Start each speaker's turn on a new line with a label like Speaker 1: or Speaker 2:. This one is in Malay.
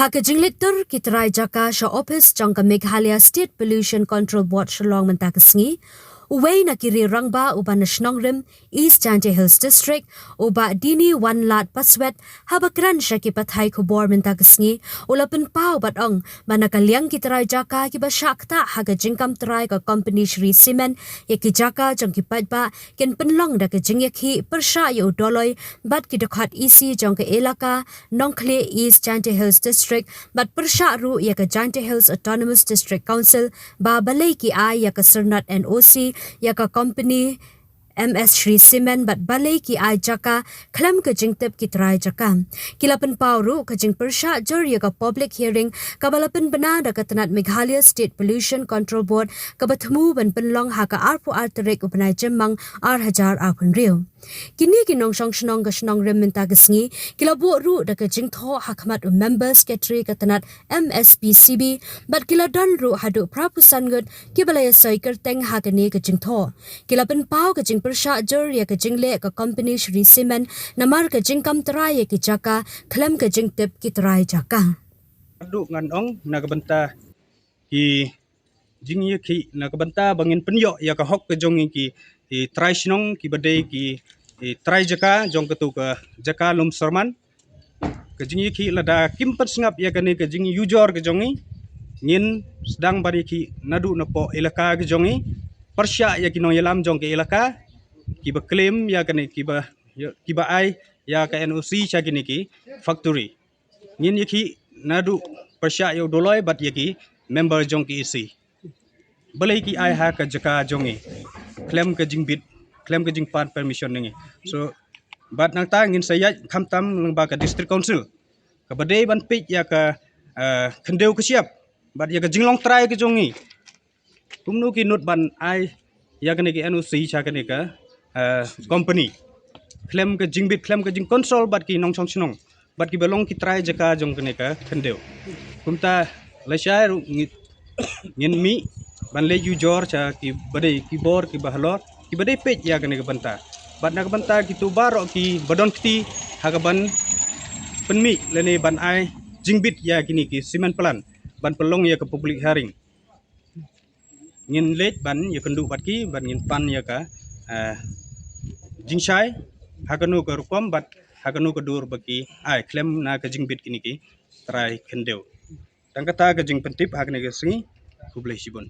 Speaker 1: Hak jingliktur kitrai jaka sha office jangka Meghalaya State Pollution Control Board shalong mentakasngi. Uway na kiri rangba uba Nashnongrim, East Jante Hills District, uba dini wan lat paswet, habakran siya kipatay kubor mentakasngi, ulapan pao batong, manakalyang kitray jaka kiba syakta haga jingkam tray ka company Shri Cement, yaki jaka jang kipadba, ken penlong da ka jingyaki persya yu doloy, bat kidakhat isi jang ka elaka, Nongkle East Jante Hills District, bat persya ru yaka Jante Hills Autonomous District Council, ba balay ki ay yaka Sernat NOC, yaka company MS Shri Cement bat balay ki ay jaka klam ka jingtep kitray jaka. Kilapan pauru ka jing persya jor yaka public hearing kabalapan banada katanat Meghalaya State Pollution Control Board kabatmu ban penlong haka arpu arterik upanay jemang hajar akun riu. Kini kinong shnong ka shnong rementa gasngi kilabu ru da ka jing tho hakmat member secretary katanat MSPCB bat kiladan ru hadu prapusan gud kibalaya soy kerteng hakani ka jing tho. Kilapan pau ka jing persya jor ya ka jingle ka company Shri Cement namar ka jingkam tray ki jaka klam ka jingtep ki tray jaka.
Speaker 2: Adu ngan ong nagabanta ki jingye ki nagabanta bangin penyo ya ka hok ke jongi ki try shnong ki badai ki try jaka jong ketu ka jaka lum sorman ke jingye ki lada kimpat sngap ya kane ke jingi yujor ke jongi ngin sedang bari ki nadu napo elaka ke jongi persya ya ki nong yalam jong ke elaka ki ba claim ya kane ki ba ai ya ka NOC cha kini ki factory ngin yaki nadu persya yo doloy bat yaki member jong ki isi balai ki ai ha ka jaka jongi claim ka jingbit claim ka jingpan permission ngi so bat nang ta ngin saya khamtam lang ba ka district council ka badai ban pik ya ka khendeu ka siap bat ya ka jinglong try ka jongi kumnu ki not ban ai ya kane ki NOC cha kane ka company claim ka jingbit claim ka jing control bat ki nong chong chnong bat ki belong ki try jaka jong kane ka khendeu kumta laisha ngin mi ban le yu jor cha ki badai ki bor ki bahlor ki badai pej ya kane ka banta bat na ka banta ki tu baro ki badon kti hagaban penmi lene ban ai jingbit ya kini ki cement plan ban pelong ya ka public hearing ngin let ban ya kendu bat ki ban ngin pan ya ka jingshai hakanu ka rukom bat hakanu ka dur baki ai claim na ka jingbit kini ki try khendeu tangkata ka jing pentip hakne ka singi kublai sibon.